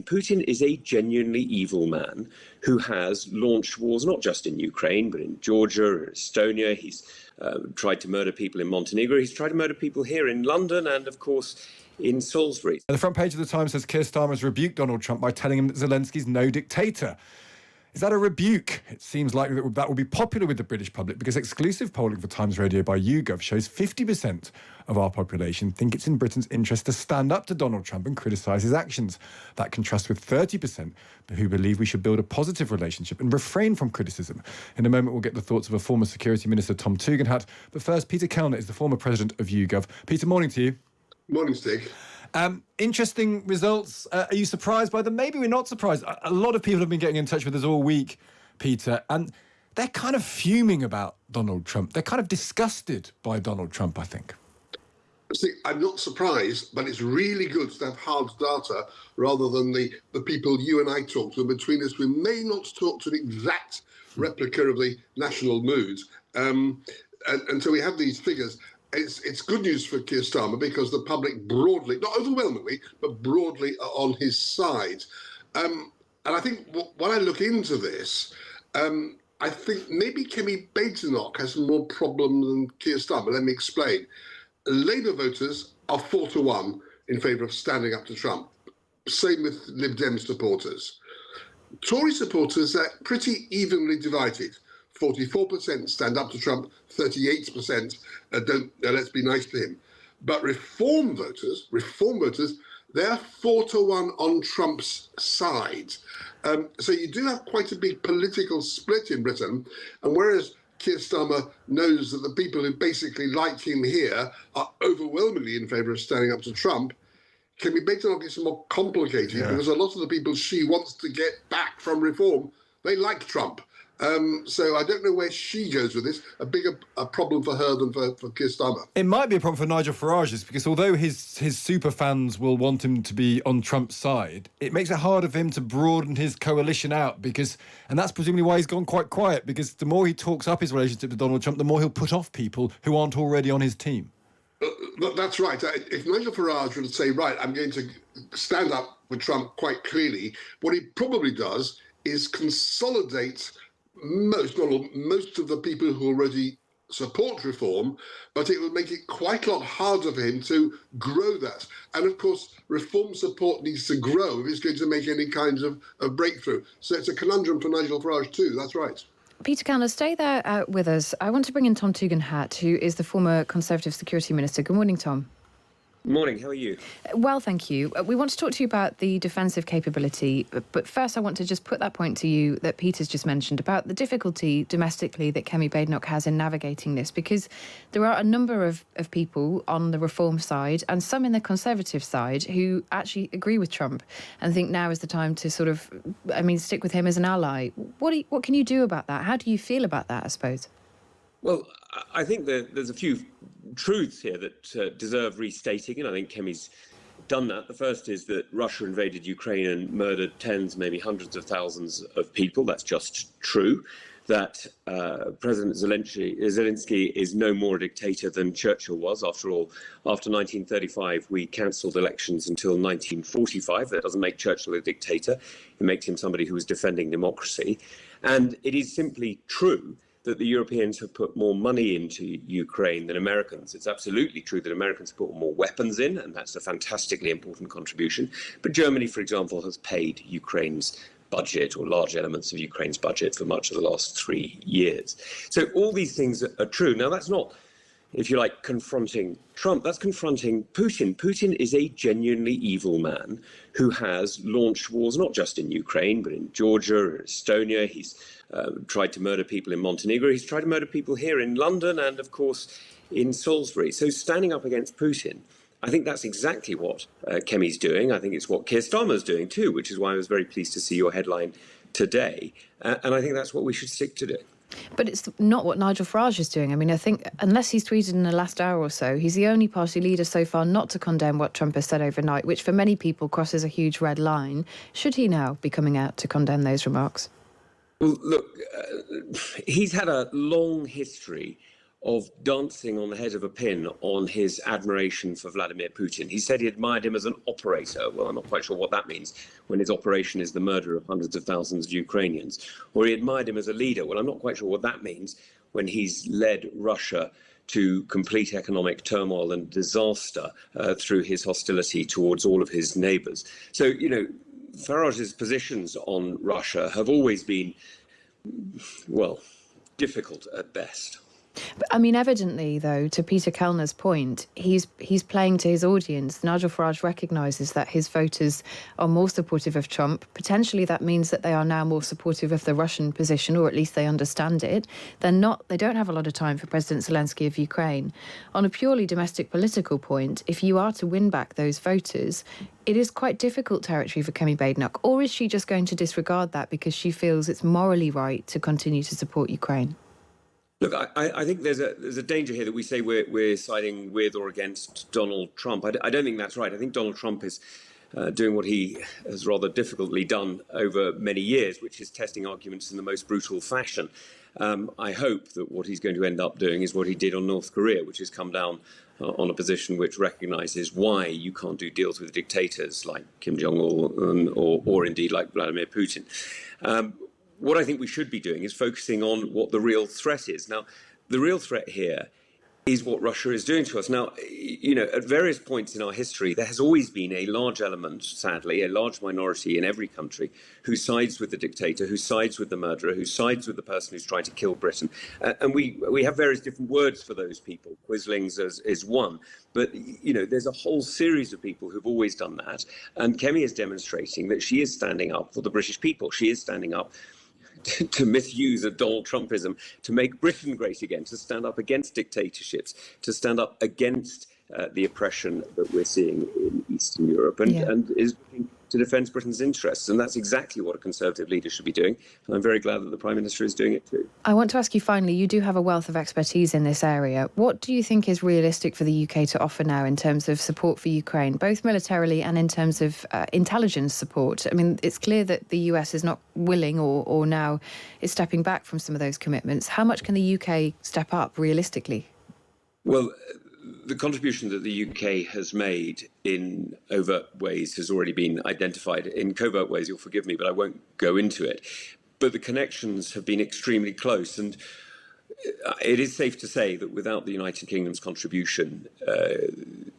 Putin is a genuinely evil man who has launched wars not just in Ukraine, but in Georgia, Estonia. He's tried to murder people in Montenegro. He's tried to murder people here in London and, of course, in Salisbury. The front page of the Times says Keir Starmer has rebuked Donald Trump by telling him that Zelensky's no dictator. Is that a rebuke? It seems likely that will be popular with the British public because exclusive polling for Times Radio by YouGov shows 50% of our population think it's in Britain's interest to stand up to Donald Trump and criticise his actions. That contrasts with 30% who believe we should build a positive relationship and refrain from criticism. In a moment, we'll get the thoughts of a former Security Minister, Tom Tugendhat. But first, Peter Kellner is the former president of YouGov. Peter, morning to you. Morning, Stig. Interesting results. Are you surprised by them? Maybe we're not surprised. A lot of people have been getting in touch with us all week, Peter, and they're kind of fuming about Donald Trump. They're kind of disgusted by Donald Trump, I think. See, I'm not surprised, but it's really good to have hard data rather than the people you and I talk to. Between us, we may not talk to an exact replica of the national mood. And so we have these figures. It's good news for Keir Starmer because the public broadly, not overwhelmingly, but broadly are on his side. And I think when I look into this, I think maybe Kemi Badenoch has more problem than Keir Starmer. Let me explain. Labour voters are 4-1 in favour of standing up to Trump. Same with Lib Dem supporters. Tory supporters are pretty evenly divided. 44% stand up to Trump, 38% don't. Let's be nice to him. But reform voters, they're 4-1 on Trump's side. So you do have quite a big political split in Britain. And whereas Keir Starmer knows that the people who basically like him here are overwhelmingly in favour of standing up to Trump, Kemi Badenoch is more complicated because a lot of the people she wants to get back from reform, they like Trump. So I don't know where she goes with this. A bigger problem for her than for Keir Starmer. It might be a problem for Nigel Farage because although his super fans will want him to be on Trump's side, it makes it harder for him to broaden his coalition out and that's presumably why he's gone quite quiet, because the more he talks up his relationship with Donald Trump, the more he'll put off people who aren't already on his team. That's right. If Nigel Farage were to say, right, I'm going to stand up with Trump quite clearly, what he probably does is consolidate most of the people who already support reform, but it would make it quite a lot harder for him to grow that. And of course, reform support needs to grow if it's going to make any kinds of breakthrough. So it's a conundrum for Nigel Farage too, that's right. Peter Kellner, stay there with us. I want to bring in Tom Tugendhat, who is the former Conservative Security Minister. Good morning, Tom. Morning, how are you? Well, thank you. We want to talk to you about the defensive capability, but first I want to just put that point to you that Peter's just mentioned about the difficulty domestically that Kemi Badenoch has in navigating this, because there are a number of people on the reform side and some in the Conservative side who actually agree with Trump and think now is the time to stick with him as an ally. What can you do about that? How do you feel about that, I suppose? Well, I think there's a few truths here that deserve restating, and I think Kemi's done that. The first is that Russia invaded Ukraine and murdered tens, maybe hundreds of thousands of people. That's just true. That President Zelenskyy is no more a dictator than Churchill was. After all, after 1935, we cancelled elections until 1945. That doesn't make Churchill a dictator. It makes him somebody who was defending democracy. And it is simply true that the Europeans have put more money into Ukraine than Americans. It's absolutely true that Americans put more weapons in, and that's a fantastically important contribution. But Germany, for example, has paid Ukraine's budget, or large elements of Ukraine's budget, for much of the last 3 years. So all these things are true. Now, that's not, if you like, confronting Trump. That's confronting Putin. Putin is a genuinely evil man who has launched wars not just in Ukraine, but in Georgia, Estonia. He's tried to murder people in Montenegro. He's tried to murder people here in London and, of course, in Salisbury. So standing up against Putin, I think that's exactly what Kemi's doing. I think it's what Keir Starmer's doing too, which is why I was very pleased to see your headline today. And I think that's what we should stick to doing. But it's not what Nigel Farage is doing. I mean, I think unless he's tweeted in the last hour or so, he's the only party leader so far not to condemn what Trump has said overnight, which for many people crosses a huge red line. Should he now be coming out to condemn those remarks? Well, look, he's had a long history of dancing on the head of a pin on his admiration for Vladimir Putin. He said he admired him as an operator. Well, I'm not quite sure what that means when his operation is the murder of hundreds of thousands of Ukrainians. Or he admired him as a leader. Well, I'm not quite sure what that means when he's led Russia to complete economic turmoil and disaster through his hostility towards all of his neighbours. So, Farage's positions on Russia have always been, well, difficult at best. But, I mean, evidently, though, to Peter Kellner's point, he's playing to his audience. Nigel Farage recognises that his voters are more supportive of Trump. Potentially, that means that they are now more supportive of the Russian position, or at least they understand it. They don't have a lot of time for President Zelenskyy of Ukraine. On a purely domestic political point, if you are to win back those voters, it is quite difficult territory for Kemi Badenoch. Or is she just going to disregard that because she feels it's morally right to continue to support Ukraine? Look, I think there's a danger here that we say we're siding with or against Donald Trump. I don't think that's right. I think Donald Trump is doing what he has rather difficultly done over many years, which is testing arguments in the most brutal fashion. I hope that what he's going to end up doing is what he did on North Korea, which is come down on a position which recognises why you can't do deals with dictators like Kim Jong-un or indeed like Vladimir Putin. What I think we should be doing is focusing on what the real threat is. Now, the real threat here is what Russia is doing to us. Now, at various points in our history, there has always been a large element, sadly, a large minority in every country who sides with the dictator, who sides with the murderer, who sides with the person who's trying to kill Britain. And we have various different words for those people. Quislings is one. But, there's a whole series of people who've always done that. And Kemi is demonstrating that she is standing up for the British people. She is standing up to misuse a Donald Trumpism, to make Britain great again, to stand up against dictatorships, to stand up against the oppression that we're seeing in Eastern Europe, and is looking to defend Britain's interests. And that's exactly what a Conservative leader should be doing. And I'm very glad that the Prime Minister is doing it too. I want to ask you finally, you do have a wealth of expertise in this area. What do you think is realistic for the UK to offer now in terms of support for Ukraine, both militarily and in terms of intelligence support? I mean, it's clear that the US is not willing or now is stepping back from some of those commitments. How much can the UK step up realistically? Well, the contribution that the UK has made in overt ways has already been identified. In covert ways, you'll forgive me, but I won't go into it. But the connections have been extremely close. And it is safe to say that without the United Kingdom's contribution,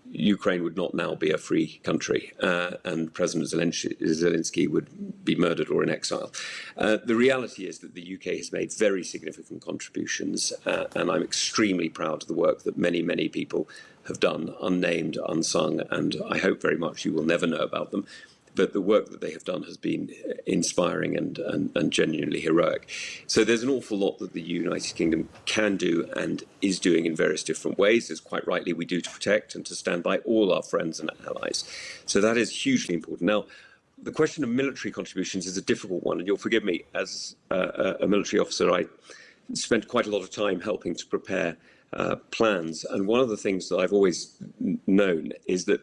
Ukraine would not now be a free country, and President Zelenskyy would be murdered or in exile. The reality is that the UK has made very significant contributions, and I'm extremely proud of the work that many, many people have done, unnamed, unsung, and I hope very much you will never know about them. But the work that they have done has been inspiring and genuinely heroic. So there's an awful lot that the United Kingdom can do and is doing in various different ways, as quite rightly we do, to protect and to stand by all our friends and allies. So that is hugely important. Now, the question of military contributions is a difficult one, and you'll forgive me, as a military officer, I spent quite a lot of time helping to prepare plans. And one of the things that I've always known is that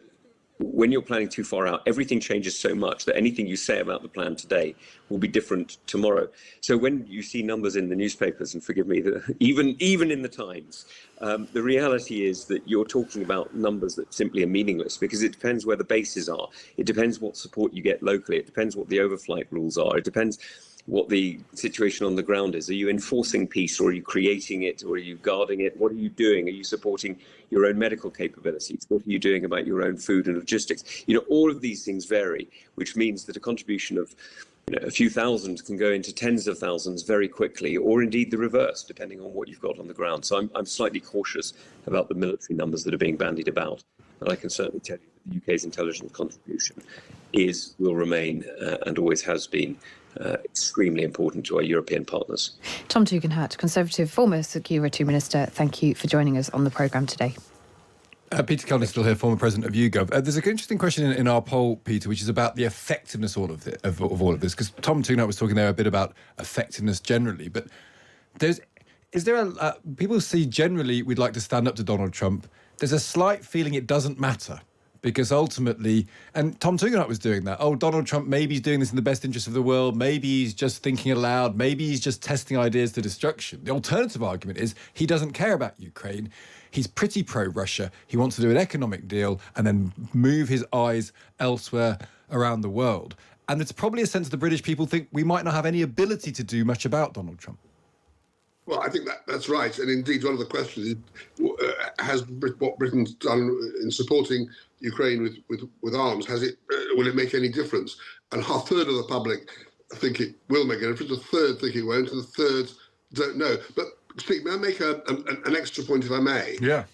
when you're planning too far out, everything changes so much that anything you say about the plan today will be different tomorrow. So when you see numbers in the newspapers, and forgive me, even in the Times, the reality is that you're talking about numbers that simply are meaningless, because it depends where the bases are. It depends what support you get locally. It depends what the overflight rules are. It depends what the situation on the ground is. Are you enforcing peace, or are you creating it, or are you guarding it? What are you doing? Are you supporting your own medical capabilities? What are you doing about your own food and logistics? All of these things vary, which means that a contribution of a few thousand can go into tens of thousands very quickly, or indeed the reverse, depending on what you've got on the ground. So I'm slightly cautious about the military numbers that are being bandied about. But I can certainly tell you that the UK's intelligence contribution will remain, and always has been, extremely important to our European partners. Tom Tugendhat, Conservative former Security Minister, thank you for joining us on the programme today. Peter Kellner still here, former president of YouGov. There's an interesting question in our poll, Peter, which is about the effectiveness of all of this, because Tom Tugendhat was talking there a bit about effectiveness generally, but people see generally we'd like to stand up to Donald Trump. There's a slight feeling it doesn't matter, because ultimately, and Tom Tugendhat was doing that. Oh, Donald Trump, maybe he's doing this in the best interest of the world. Maybe he's just thinking aloud. Maybe he's just testing ideas to destruction. The alternative argument is he doesn't care about Ukraine. He's pretty pro-Russia. He wants to do an economic deal and then move his eyes elsewhere around the world. And it's probably a sense the British people think we might not have any ability to do much about Donald Trump. Well, I think that's right. And indeed, one of the questions is, has what Britain's done in supporting Ukraine with arms, will it make any difference? And a third of the public think it will make a difference, a third think it won't, and a third don't know. But Steve, may I make an extra point, if I may? Yeah.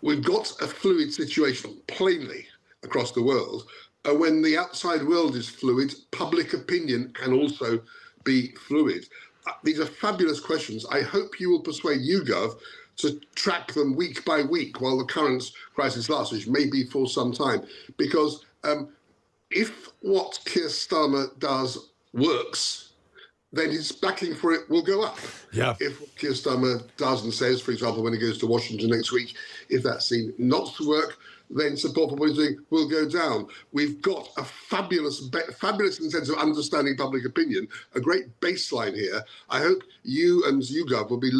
We've got a fluid situation, plainly, across the world. When the outside world is fluid, public opinion can also be fluid. These are fabulous questions. I hope you will persuade YouGov to track them week by week while the current crisis lasts, which may be for some time. Because if what Keir Starmer does works, then his backing for it will go up. Yeah. If what Keir Starmer does and says, for example, when he goes to Washington next week, if that's seen not to work, then support for what he's doing will go down. We've got a fabulous in the sense of understanding public opinion, a great baseline here. I hope you and YouGov will be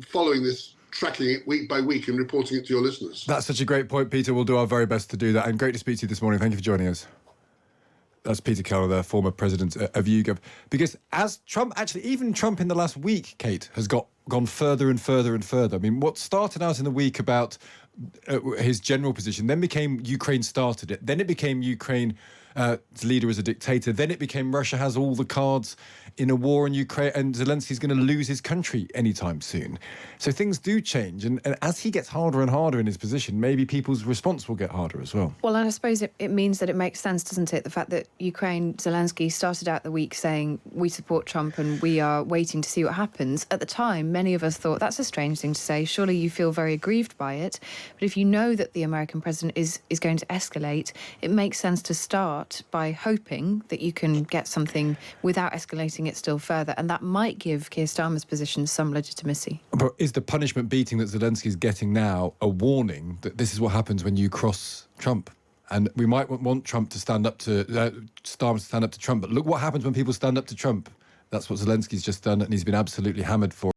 following this, tracking it week by week and reporting it to your listeners. That's such a great point, Peter. We'll do our very best to do that. And great to speak to you this morning. Thank you for joining us. That's Peter Keller, the former president of YouGov. Because as Trump, actually, even Trump in the last week, Kate, has gone further and further and further. I mean, what started out in the week about his general position, then became Ukraine started it, then it became Ukraine's leader as a dictator, then it became Russia has all the cards in a war in Ukraine and Zelensky's going to lose his country anytime soon. So things do change, and as he gets harder and harder in his position, maybe people's response will get harder as well. Well, and I suppose it means that it makes sense, doesn't it? The fact that Zelensky started out the week saying we support Trump and we are waiting to see what happens. At the time, many of us thought that's a strange thing to say. Surely you feel very aggrieved by it. But if you know that the American president is going to escalate, it makes sense to start by hoping that you can get something without escalating it still further. And that might give Keir Starmer's position some legitimacy. But is the punishment beating that Zelensky is getting now a warning that this is what happens when you cross Trump? And we might want Trump to stand up to Starmer to stand up to Trump. But look what happens when people stand up to Trump. That's what Zelensky's just done, and he's been absolutely hammered for.